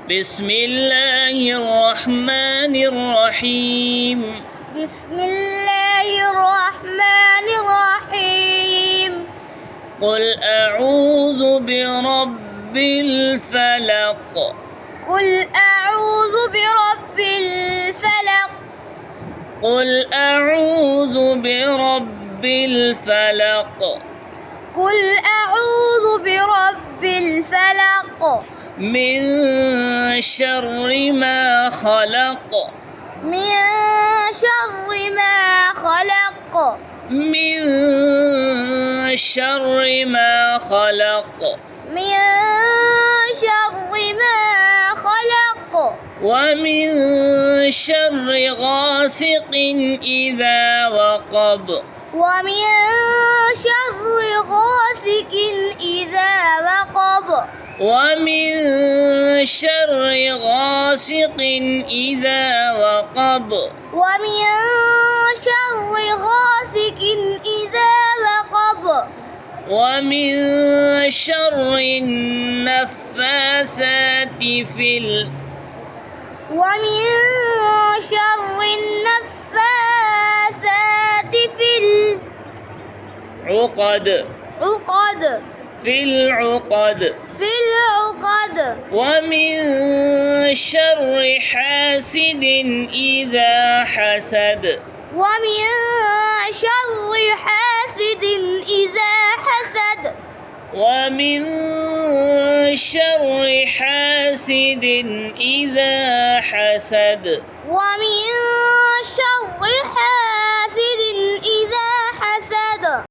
بسم الله الرحمن الرحيم. بسم الله الرحمن الرحيم. قل أعوذ برب الفلق. قل أعوذ برب الفلق. قل أعوذ برب الفلق. قل أعوذ برب الفلق. من شر ما خلق. من شر ما خلق. من شر ما خلق. من شر ما خلق. ومن شر غاسق إذا وقب. ومن شر غاسق إذا وقب. ومن شر غاسق إذا وقب. ومن شر غاسق إذا وقب. ومن شر النفاثات ومن شر النفاثات في العقد. في العقد. ومن شر حاسد إذا حسد. ومن شر حاسد إذا حسد. ومن شر حاسد إذا حسد. ومن شر حاسد